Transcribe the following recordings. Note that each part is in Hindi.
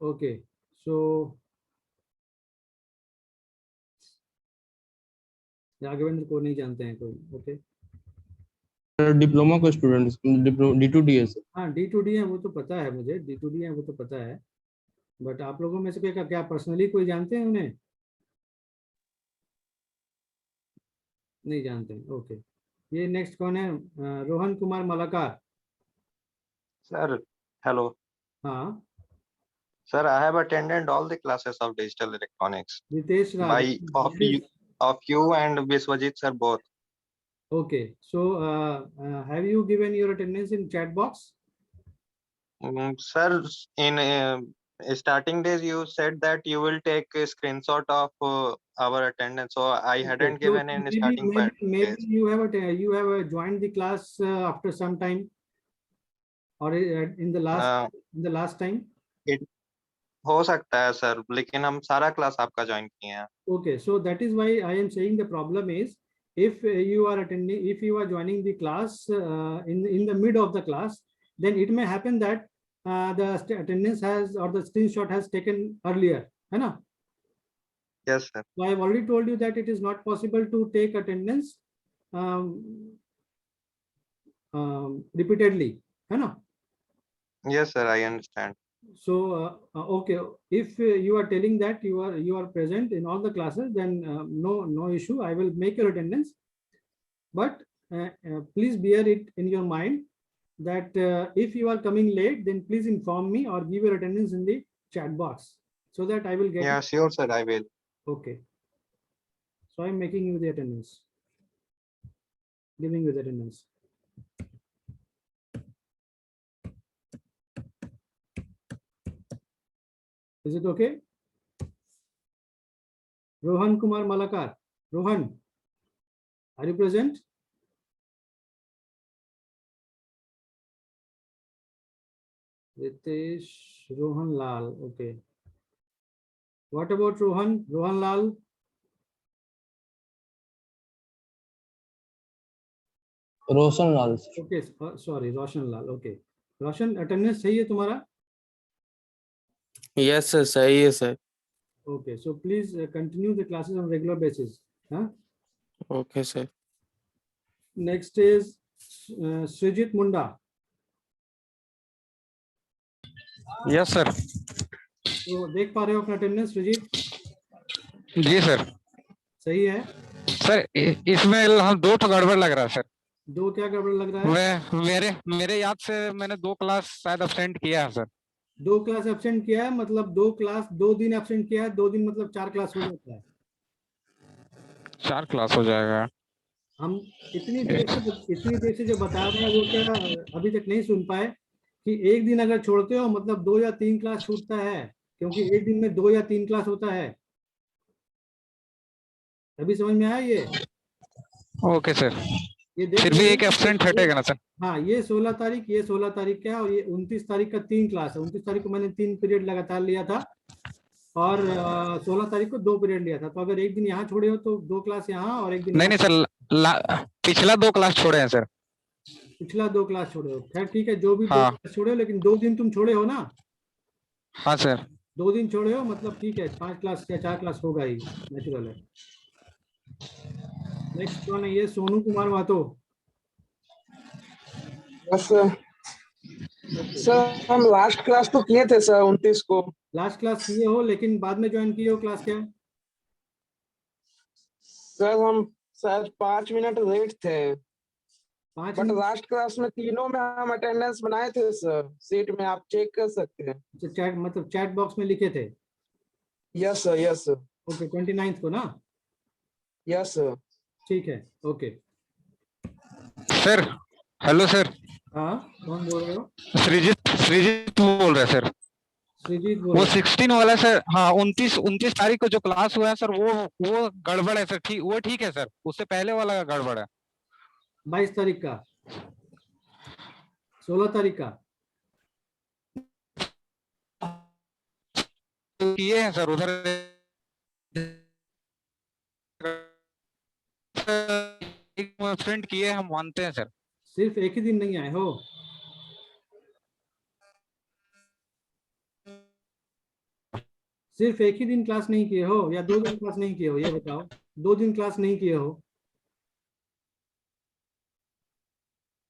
ओके सो राघवेंद्र को नहीं जानते हैं कोई? ओके डिप्लोमा का स्टूडेंट D2D है सर। हाँ D2D है वो तो पता है मुझे, D2D है वो तो पता है, बट आप लोगों में से कोई क्या पर्सनली कोई जानते हैं उन्हें? नहीं जानते, ओके। ये नेक्स्ट कौन है? रोहन कुमार मलाकार। Sir, hello. हाँ Sir, I have attended all the classes of digital electronics Ritesh Raj. by of you and Biswajit sir both. Okay so have you given your attendance in chat box? Sir, in starting days you said that you will take a screenshot of our attendance, so I hadn't So given in maybe starting maybe days. you have joined the class after some time, or in the last time. It हो सकता है सर, लेकिन हम सारा क्लास आपका ज्वाइन किए हैं। Okay, so that is why I am saying the problem is if you are attending, if you are joining the class in the mid of the class, then it may happen that the attendance has or the screenshot has taken earlier, है ना? Yes sir. So I have already told you that it is not possible to take attendance repeatedly, है ना? Yes sir, I understand. So okay, if you are telling that you are present in all the classes, then no issue, I will make your attendance, but please bear it in your mind that if you are coming late, then please inform me or give your attendance in the chat box so that I will get Yeah, it. sure sir, I will. Okay, so I am making you the attendance, giving you the attendance. Is it okay? Rohan Kumar Malakar. Rohan, are you present? Ritesh Rohan Lal. Okay. What about Rohan? Rohan Lal? Roshan Lal. Okay. Sorry, Roshan Lal. Okay. Roshan, attendance सही है तुम्हारा? Yes sir, सही है sir. Okay. So please continue the classes on regular basis. Huh? Okay sir. Next is Srijit Munda. Yes sir. तो देख पा रहे हो अपना अटेंडेंस सृजित? जी सर। सही है सर इसमें हम दो तो गड़बड़ लग रहा है सर। दो क्या गड़बड़ लग रहा है? मेरे याद से मैंने 2 क्लास शायद अब्सेंट किया है सर। 2 क्लास एब्सेंट किया है, मतलब 2 क्लास 2 दिन एब्सेंट किया है, 2 दिन मतलब 4 क्लास हो जाता है। 4 क्लास हो जाएगा। हम इतनी देर से जो बता रहे हैं वो क्या अभी तक नहीं सुन पाए कि एक दिन अगर छोड़ते हो मतलब 2 या 3 क्लास छूटता है, क्योंकि एक दिन में 2 या 3 क्लास होता है। अभी समझ में आया ये? Okay sir. ये देख फिर भी एक एब्सेंट हटेगा ना सर? हाँ, ये 16 तारीख का है और ये 29 तारीख का 3 क्लास है। 29 तारीख को मैंने 3 पीरियड लगातार लिया था और 16 तारीख को 2 पीरियड लिया था। तो अगर एक दिन यहाँ छोड़े हो तो 2 क्लास यहाँ और एक दिन नहीं सर, पिछला 2 क्लास छोड़े हैं सर। पिछला 2 क्लास छोड़े हो, खैर ठीक है, जो भी 2 हाँ। क्लास छोड़े हो, लेकिन 2 दिन तुम छोड़े हो ना? हाँ सर। 2 दिन छोड़े हो मतलब ठीक है, 5 क्लास या 4 क्लास होगा ही, नेचुरल है। नेक्स्ट कौन है? ये सोनू कुमार महतो। सर हम लास्ट क्लास तो किए थे सर 29 को। लास्ट क्लास किए हो लेकिन बाद में ज्वाइन किए हो क्लास क्या? सर हम शायद 5 मिनट लेट थे, 5 बट मिनट? लास्ट क्लास में तीनों में हम अटेंडेंस बनाए थे सर, सीट में आप चेक कर सकते हैं। चैट मतलब चैट बॉक्स में लिखे थे? Yes sir, yes sir. Okay, 29 को ना? Yes sir. ठीक है, ओके। Sir hello sir. हाँ, कौन बोल रहे हो? सृजित बोल रहे हैं सर। सृजित बोल वो रहे 16 वाला सर। हाँ 29 तारीख को जो क्लास हुआ है सर वो गड़बड़ है सर। ठीक है सर, उससे पहले वाला गड़बड़ है। 22 तारीख का, 16 तारीख का किए हैं सर उधर। एब्सेंट किए हम मानते हैं सर। सिर्फ एक ही दिन नहीं आए हो? सिर्फ एक ही दिन क्लास नहीं किए हो या 2 दिन क्लास नहीं किए हो, ये बताओ। 2 दिन क्लास नहीं किए हो,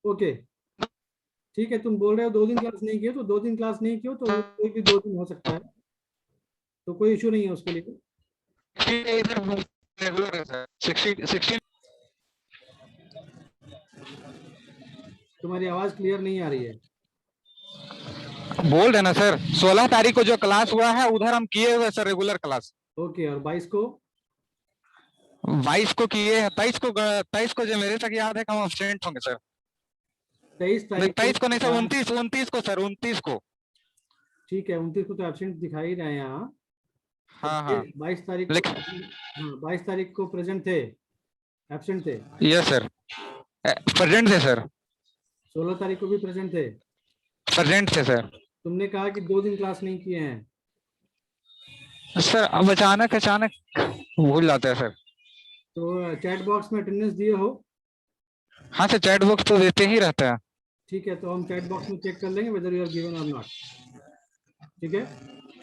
ओके ठीक है। तुम बोल रहे हो 2 दिन क्लास नहीं किए, तो 2 दिन क्लास नहीं किए हो तो वो कोई भी 2 दिन हो सकता है, तो कोई इशू नहीं है उसके लिए। रेगुलर है सर। 16 तुम्हारी आवाज क्लियर नहीं आ रही है। बोल रहे ना सर, 16 तारीख को जो क्लास हुआ है उधर हम किए हुए सर रेगुलर क्लास। ओके, और 22 को? 22 को किए हैं, 23 को जो मेरे तक याद है कि हम एब्सेंट होंगे सर। 23 तारीख 23 को नहीं सर, हाँ, 29 को सर, 29 को। ठीक है, 29 को तो एब्सेंट दिखा ही रहे हैं यहाँ। हाँ हाँ 22 तारीख को, लेकिन हाँ 22 तारीख को प्रेजेंट थे, एब्सेंट थे। यस सर, प्रेजेंट थे सर, 16 तारीख को भी प्रेजेंट थे। प्रेजेंट थे सर। तुमने कहा कि 2 दिन क्लास नहीं किए हैं। सर अब अचानक भूल जाते हैं सर। तो चैट बॉक्स में अटेंडेंस दिए हो? हाँ सर, चैट बॉक्स तो देते ही रहता है। ठीक है, तो हम चैट बॉक्स में चेक कर लेंगे वेदर यू आर गिवन और नॉट। ठीक है,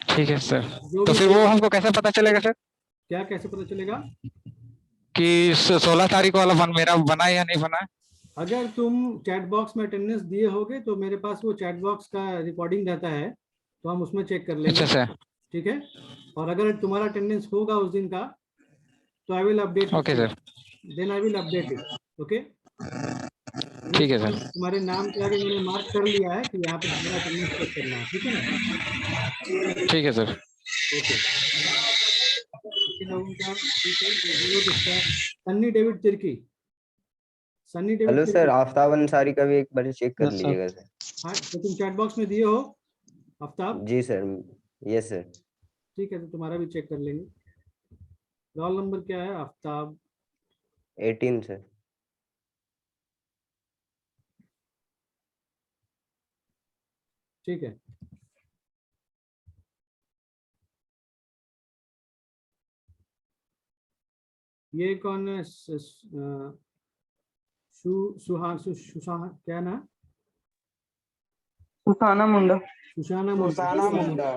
ठीक है सर। जो तो भी फिर वो हमको कैसे पता चलेगा सर क्या कैसे पता चलेगा? कि 16 तारीख वाला मेरा बना या नहीं बना? अगर तुम चैट बॉक्स में अटेंडेंस दिए होगे तो मेरे पास वो चैट बॉक्स का रिकॉर्डिंग रहता है, तो हम उसमें चेक कर लेंगे। अच्छा सर, ठीक है, और अगर तुम्हारा अटेंडेंस होगा उस दिन का तो I will update, okay sir, then I will update it. Okay, ठीक है सर। तुम्हारे नाम के आगे मैंने मार्क कर लिया है कि यहाँ पे तुम्हारा अटेंडेंस चेक करना है। ठीक है ना? ठीक है sir. Okay, Sunny David Tirkey, Sunny David hello sir, Tirkey. Aftab Ansari का भी एक बार चेक कर Yes, sir. लीजिएगा सर। हाँ, तो तुम चैट बॉक्स में दिए हो आफ्ताब? जी सर, यस सर। ठीक है, तो तुम्हारा भी चेक कर लेंगे। रोल नंबर क्या है आफ्ताब? 18 सर। ठीक है, ये कौन है? सुहाना क्या नाम? सुसाना मुंडा। सुशाना मुंडा। सुसाना मुंडा।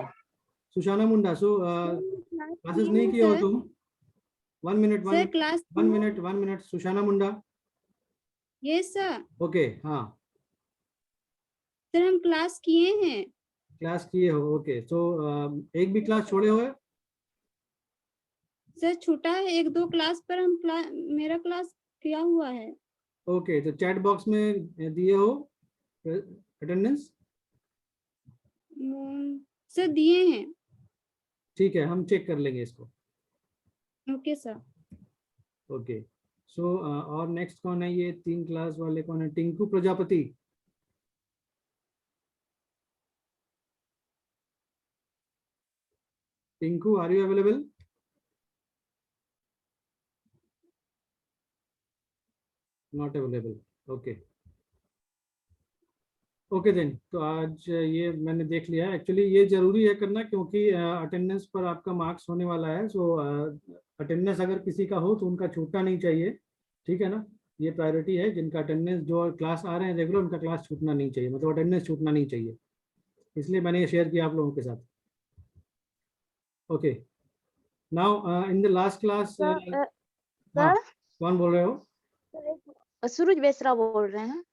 सुशाना मुंडा। सो क्लासेस नहीं किए हो तुम? 1 मिनट, सर क्लास 1 मिनट सुशाना मुंडा। यस सर, ओके, हाँ सर हम क्लास किए हैं। क्लास किए हो, ओके। सो एक भी क्लास छोड़े हुए? सर छूटा है 1-2 क्लास पर हम मेरा क्लास किया हुआ है। ओके, तो चैट बॉक्स में दिए हो अटेंडेंस? सर दिए हैं। ठीक है, हम चेक कर लेंगे इसको। Okay sir. ओके, सो और नेक्स्ट कौन है? ये 3 क्लास वाले कौन है? Tinku Prajapati. Tinku, are you available? Not available, okay. Okay then, तो आज ये मैंने देख लिया है। एक्चुअली ये जरूरी है करना क्योंकि अटेंडेंस पर आपका मार्क्स होने वाला है। सो अटेंडेंस अगर किसी का हो तो उनका छूटना नहीं चाहिए, ठीक है ना? ये प्रायोरिटी है, जिनका अटेंडेंस जो क्लास आ रहे हैं रेगुलर उनका क्लास छूटना नहीं चाहिए, मतलब अटेंडेंस छूटना नहीं चाहिए, इसलिए मैंने ये शेयर किया आप लोगों के साथ। Okay, now in the last class, कौन बोल रहे हो? सूरज बेसरा बोल रहे हैं।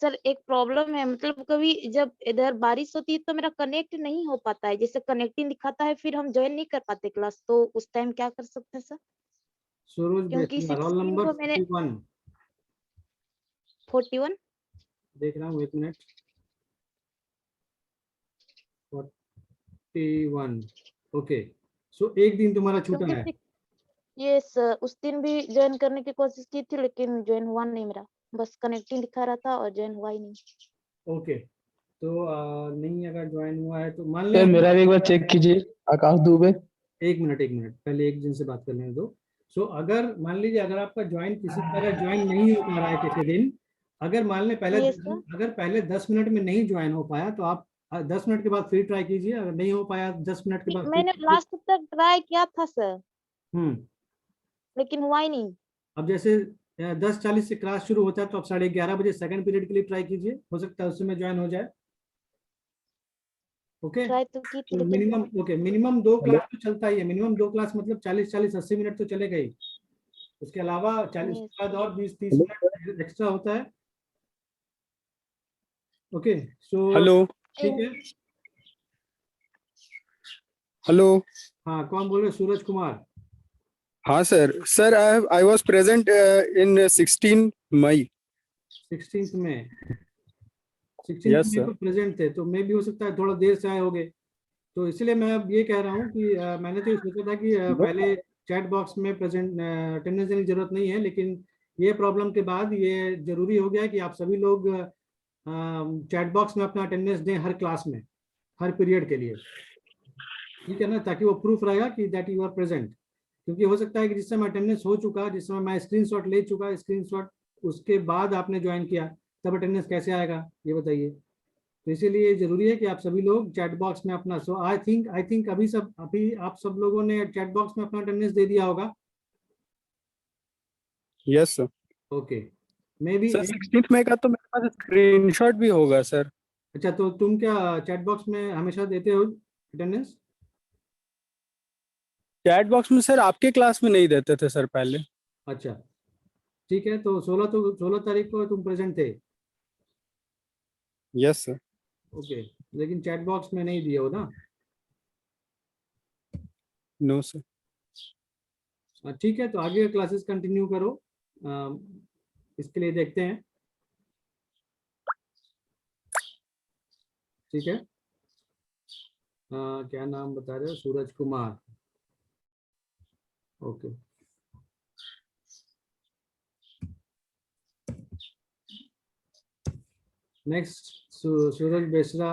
सर एक प्रॉब्लम है, मतलब कभी जब इधर बारिश होती है तो मेरा कनेक्ट नहीं हो पाता है, जैसे कनेक्टिंग दिखाता है फिर हम ज्वाइन नहीं कर पाते क्लास, तो उस टाइम क्या कर सकते हैं सर? सूरज क्योंकि बेसरा, रोल 16 नंबर को मैंने 41 देख रहा हूँ, 1 मिनट। 41, ओके। सो एक दिन तुम्हारा छूटा है। ये उस दिन भी ज्वाइन करने की कोशिश की थी लेकिन ज्वाइन हुआ नहीं मेरा, बस कनेक्टिंग दिखा रहा था और ज्वाइन हुआ ही नहीं। ओके, तो नहीं अगर ज्वाइन हुआ है तो मान सर लें। मेरा भी एक बार चेक कीजिए, आकाश दुबे। एक मिनट, पहले एक दिन से बात कर लेने दो। सो अगर मान लीजिए अगर आपका ज्वाइन किसी तरह ज्वाइन नहीं हो पा रहा है किसी दिन, अगर मान लें पहले 10 मिनट में नहीं ज्वाइन हो पाया तो आप 10 मिनट के बाद फिर ट्राई कीजिए। अगर नहीं हो पाया 10 मिनट के बाद मैंने लास्ट तक ट्राई किया था सर, लेकिन हुआ ही नहीं। अब जैसे 10:40 से क्लास शुरू होता है तो आप 11:30 बजे सेकंड पीरियड के लिए ट्राई कीजिए, हो सकता है उस समय ज्वाइन हो जाए। ओके, ट्राई तो की थी लेकिन मिनिमम ओके, मिनिमम 2 क्लास तो चलता ही है, मिनिमम 2 क्लास मतलब 40-40-80 मिनट तो चलेगा ही, उसके अलावा 40 Yes. के बाद और 20-30 मिनट एक्स्ट्रा होता है। ओके, सो हेलो ठीक है। हेलो हाँ, कौन बोल रहे? सूरज कुमार। हाँ sir I was present in 16 मई 16 में, 16 यस में सर को प्रेजेंट थे, तो मे भी हो सकता है थोड़ा देर से आए होंगे, तो इसलिए मैं अब ये कह रहा हूँ कि मैंने तो ये सोचा था कि पहले चैट बॉक्स में प्रेजेंट अटेंडेंस देने की जरूरत नहीं है, लेकिन ये प्रॉब्लम के बाद ये जरूरी हो गया है कि आप सभी लोग चैट बॉक्स में अपना अटेंडेंस दें हर क्लास में, हर पीरियड के लिए, ठीक है ना, ताकि वो प्रूफ रहेगा कि दैट यू आर प्रेजेंट। क्योंकि हो सकता है कि जिस समय अटेंडेंस हो चुका, जिस समय मैं स्क्रीनशॉट ले चुका, स्क्रीनशॉट उसके बाद आपने ज्वाइन किया, तब अटेंडेंस कैसे आएगा ये बताइए। तो इसीलिए जरूरी है कि आप सभी लोग चैट बॉक्स में अपना, सो आई थिंक अभी आप सब लोगों ने चैट बॉक्स में अपना अटेंडेंस दे दिया होगा। Yes sir okay, may be sir 16 मई का तो मेरे पास स्क्रीनशॉट भी होगा सर। अच्छा, तो तुम क्या चैट बॉक्स में हमेशा देते हो अटेंडेंस? चैट बॉक्स में सर आपके क्लास में नहीं देते थे सर पहले। अच्छा ठीक है, तो 16 तारीख को तुम प्रेजेंट थे। यस सर ओके, लेकिन चैट बॉक्स में नहीं दिए हो ना? नो सर ठीक है, तो आगे क्लासेस कंटिन्यू करो, इसके लिए देखते हैं, ठीक है। क्या नाम बता रहे हो? Suraj Kumar. Okay, next Suraj Besra,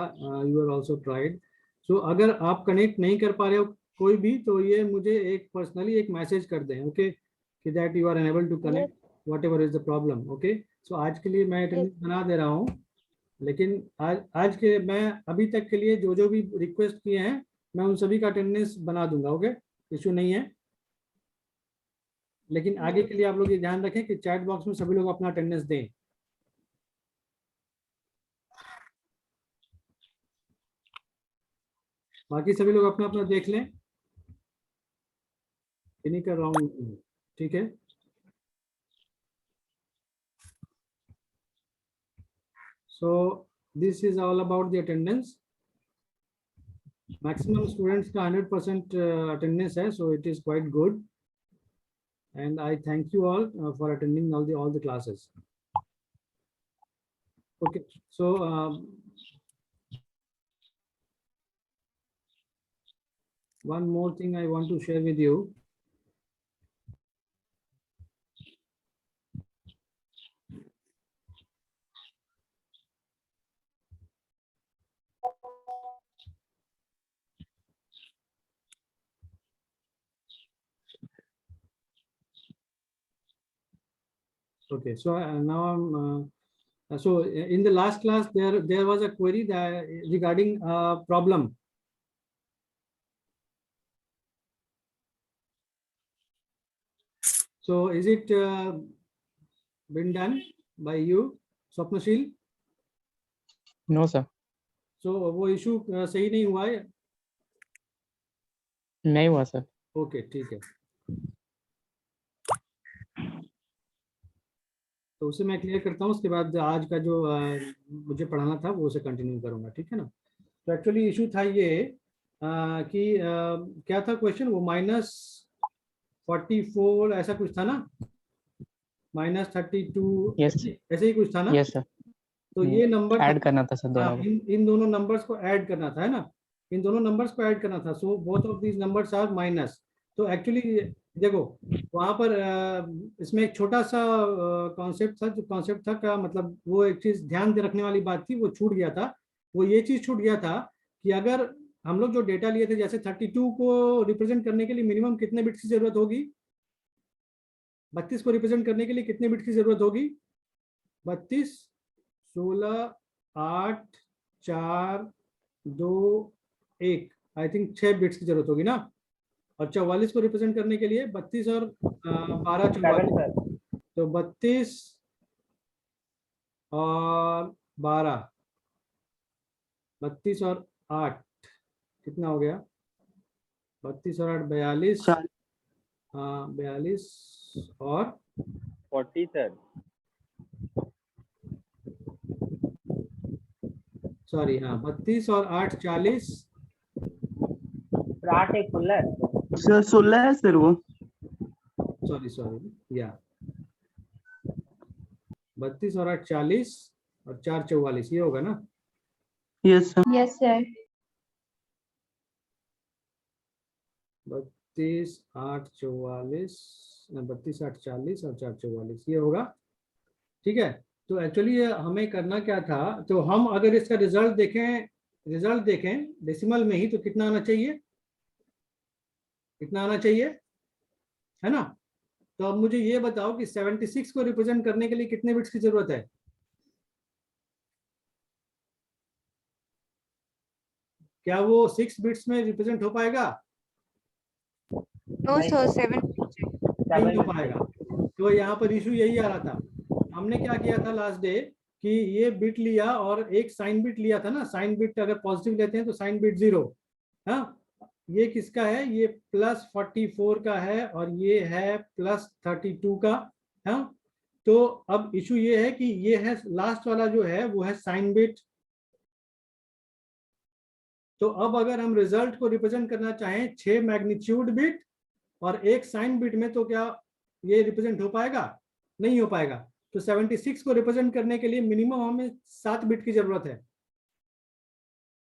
you are also tried. So अगर आप कनेक्ट नहीं कर पा रहे हो कोई भी, तो ये मुझे एक पर्सनली एक मैसेज कर दें, ओके, कि that you are unable to connect, whatever is the problem. Okay, so आज के लिए मैं अटेंडेंस बना दे रहा हूँ, लेकिन आज के मैं अभी तक के लिए जो जो भी रिक्वेस्ट किए हैं मैं उन सभी का अटेंडेंस बना दूंगा। ओके, इशू नहीं है, लेकिन आगे के लिए आप लोग ये ध्यान रखें कि चैट बॉक्स में सभी लोग अपना अटेंडेंस दें। बाकी सभी लोग अपना अपना देख लें, इन्हीं का राउंड, ठीक है। So this is all about the attendance. Maximum students का 100% attendance है, so it is quite good. And I thank you all for attending all the classes. Okay, so one more thing I want to share with you. Okay, so now I'm so in the last class there was a query that regarding problem. So is it been done by you, Swapnashil? No sir, So वो इशू सही नहीं हुआ है? नहीं हुआ सर। ओके, ठीक है, तो उसे मैं क्लियर करता हूँ, उसके बाद आज का जो मुझे पढ़ाना था वो उसे कंटिन्यू करूंगा, ठीक है ना। तो एक्चुअली इशू था ये कि क्या था क्वेश्चन, वो -44 ऐसा कुछ था ना, -32 Yes. ऐसे ही कुछ था ना। यस सर, तो ये नंबर ऐड करना था सर हाँ, दोनों। इन दोनों नंबर्स को ऐड करना था, है ना, इन दोनों नंबर्स को ऐड करना था। So both of these numbers are minus. तो एक्चुअली देखो वहां पर इसमें एक छोटा सा कॉन्सेप्ट था, जो कॉन्सेप्ट था का मतलब वो एक चीज ध्यान दे रखने वाली बात थी, वो छूट गया था। वो ये चीज छूट गया था कि अगर हम लोग जो डेटा लिए थे, जैसे 32 को रिप्रेजेंट करने के लिए मिनिमम कितने बिट्स की जरूरत होगी, 32 को रिप्रेजेंट करने के लिए कितने बिट्स की जरूरत होगी? 32, 16, 8, 4, 2, 1, आई थिंक 6 बिट्स की जरूरत होगी ना। और 44 को रिप्रेजेंट करने के लिए 32 और 12, 44, तो 32 और 12, 32 और 8, कितना हो गया? 32 और 8 42। हाँ 42 और 40 सर। सॉरी, हाँ 32 और 8 40। 8 एक 16 सर 16 है सर वो। सॉरी या 32 और 8 40 और 4 44, ये होगा ना? Yes sir. Yes sir. 32 8 44, 32 8 40 और 4 44, ये होगा। ठीक है, तो एक्चुअली हमें करना क्या था, तो हम अगर इसका रिजल्ट देखें डेसिमल में ही, तो कितना आना चाहिए? कितना आना चाहिए, है ना? तो अब मुझे ये बताओ कि 76 को रिप्रेजेंट करने के लिए कितने बिट्स की जरूरत है? क्या वो 6 बिट्स में रिप्रेजेंट हो पाएगा? No sir 7। नहीं हो पाएगा। तो यहाँ पर इशू यही आ रहा था। हमने क्या किया था लास्ट डे कि ये बिट लिया और एक साइन बिट लिया था ना। साइन बिट अगर पॉजिटिव लेते हैं तो साइन बिट 0। हाँ, ये किसका है? ये +44 का है और ये है +32 का। हाँ, तो अब इशू ये है कि ये है लास्ट वाला जो है वो है साइन बिट। तो अब अगर हम रिजल्ट को रिप्रेजेंट करना चाहें 6 मैग्नीट्यूड बिट और एक साइन बिट में, तो क्या ये रिप्रेजेंट हो पाएगा? नहीं हो पाएगा। तो 76 को रिप्रेजेंट करने के लिए मिनिमम हमें 7 बिट की जरूरत है।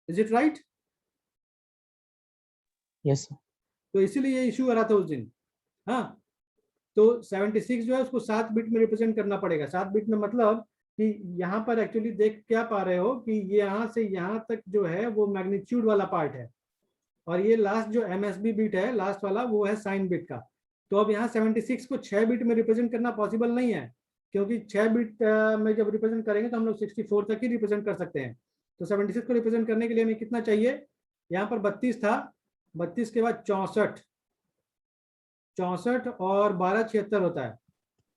Is it right? Yes sir. तो इसीलिए ये इशू आ रहा था उस दिन। हाँ, तो 76 जो है उसको 7 बिट में रिप्रेजेंट करना पड़ेगा। 7 बिट में मतलब कि यहाँ पर एक्चुअली देख क्या पा रहे हो कि ये यहाँ से यहाँ तक जो है वो मैग्नीट्यूड वाला पार्ट है और ये लास्ट जो MSB बिट है लास्ट वाला वो है साइन बिट का। तो अब यहाँ 76 को 6 बिट में रिप्रेजेंट करना पॉसिबल नहीं है, क्योंकि 6 बिट में जब रिप्रेजेंट करेंगे तो हम लोग 64 तक ही रिप्रेजेंट कर सकते हैं। तो 76 को रिप्रेजेंट करने के लिए हमें कितना चाहिए? यहाँ पर 32 था, 32 के बाद 64 और 12 76 होता है।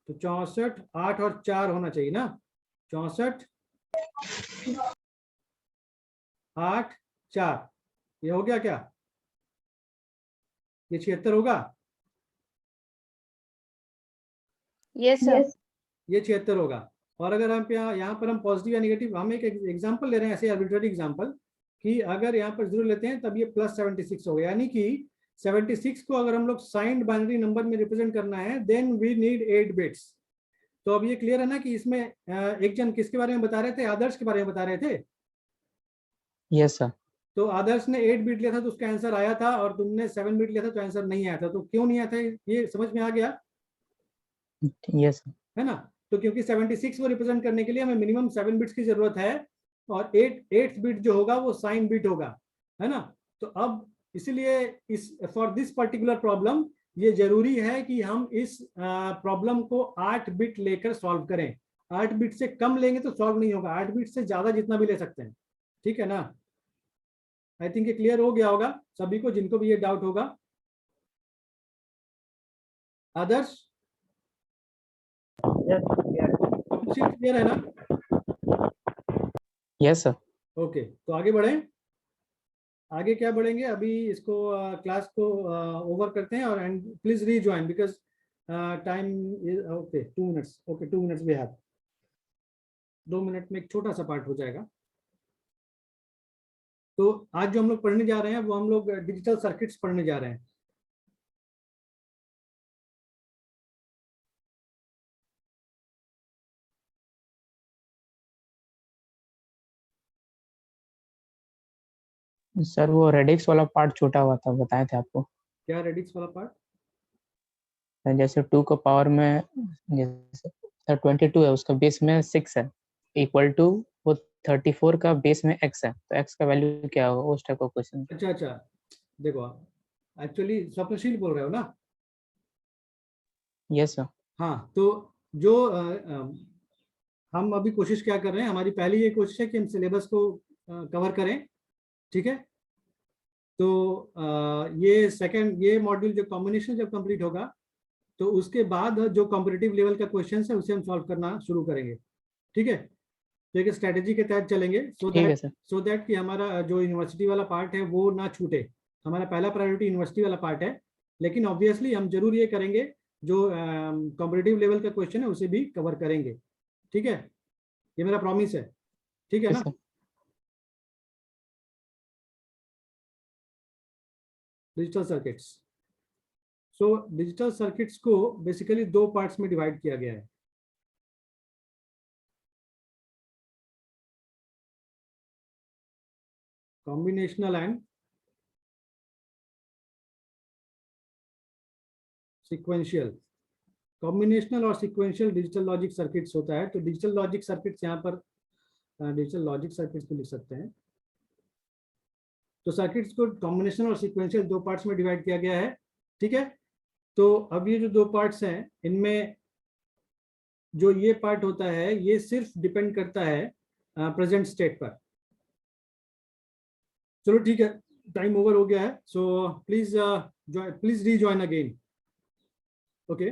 तो 64 8 और 4 होना चाहिए ना। 64 8 4, ये हो गया क्या? ये 76 होगा। Yes sir. ये 76 होगा। और अगर हम यहाँ पर हम पॉजिटिव या नेगेटिव, हम एक एग्जांपल ले रहे हैं, ऐसे आर्बिट्ररी एग्जांपल, कि अगर यहाँ पर 0 लेते हैं तब ये +76 होगा। यानी कि 76 को अगर हम लोग साइंड बाइनरी नंबर में रिप्रेजेंट करना है देन वी नीड 8 बिट्स। तो अब ये क्लियर है ना कि इसमें एक जन किसके बारे में बता रहे थे? आदर्श के बारे में बता रहे थे। Yes sir. तो आदर्श ने 8 बिट लिया था तो उसका आंसर आया था और तुमने 7 बिट लिया था तो आंसर नहीं आया था। तो क्यों नहीं आया था ये समझ में आ गया? Yes sir. है ना? तो क्योंकि 76 को रिप्रेजेंट करने के लिए हमें मिनिमम 7 बिट्स की जरूरत है और 8th बिट जो होगा वो साइन बिट होगा, है ना? तो अब इसलिए इस फॉर दिस पर्टिकुलर प्रॉब्लम ये जरूरी है कि हम इस प्रॉब्लम को 8 बिट लेकर सॉल्व करें। 8 बिट से कम लेंगे तो सॉल्व नहीं होगा, 8 बिट से ज्यादा जितना भी ले सकते हैं। ठीक है ना? आई थिंक ये क्लियर हो गया होगा सभी को, जिनको भी ये डाउट होगा। आदर्श क्लियर है ना? Yes sir. ओके, तो आगे बढ़ें। आगे क्या बढ़ेंगे? अभी इसको क्लास को ओवर करते हैं और and please rejoin because time is okay 2 minutes. Okay 2 minutes we have. 2 minute में एक छोटा सा पार्ट हो जाएगा। तो आज जो हम लोग पढ़ने जा रहे हैं वो हम लोग डिजिटल सर्किट्स पढ़ने जा रहे हैं। सर वो रेडिक्स वाला पार्ट छोटा हुआ था, बताए थे आपको। क्या रेडिक्स वाला पार्ट? जैसे 2 को पावर में जैसे 22 है, उसका बेस में 6 है, इक्वल टू वो 34 का बेस में x है, तो x का वैल्यू क्या होगा, उस टाइप का क्वेश्चन। अच्छा, देखो एक्चुअली स्वप्नशील बोल रहे हो ना? Yes sir. हाँ, तो जो हम अभी कोशिश क्या कर रहे हैं, हमारी पहली ये कोशिश है कि हम सिलेबस को कवर करें। ठीक है, तो ये मॉड्यूल जो कॉम्बिनेशन जब कंप्लीट होगा तो उसके बाद जो कॉम्पिटिटिव लेवल का क्वेश्चन है उसे हम सॉल्व करना शुरू करेंगे। ठीक है, तो एक स्ट्रेटेजी के तहत चलेंगे ठीक है सर। सो दैट कि हमारा जो यूनिवर्सिटी वाला पार्ट है वो ना छूटे। हमारा पहला प्रायोरिटी यूनिवर्सिटी वाला पार्ट है, लेकिन ऑब्वियसली हम जरूर ये करेंगे जो कॉम्पिटिटिव लेवल का क्वेश्चन है उसे भी कवर करेंगे। ठीक है, ये मेरा प्रॉमिस है। ठीक है ठीक ना? Sir. Digital circuits, so digital circuits को बेसिकली दो पार्ट्स में डिवाइड किया गया है। Combinational and sequential. कॉम्बिनेशनल और सीक्वेंशियल डिजिटल लॉजिक सर्किट्स होता है। तो डिजिटल लॉजिक सर्किट्स यहाँ पर डिजिटल लॉजिक सर्किट्स को लिख सकते हैं। तो सर्किट्स को कॉम्बिनेशनल और सीक्वेंशियल दो पार्ट्स में डिवाइड किया गया है। ठीक है, तो अब ये जो दो पार्ट्स हैं इनमें जो ये पार्ट होता है ये सिर्फ डिपेंड करता है प्रेजेंट स्टेट पर। चलो ठीक है, टाइम ओवर हो गया है, so please rejoin again. Okay.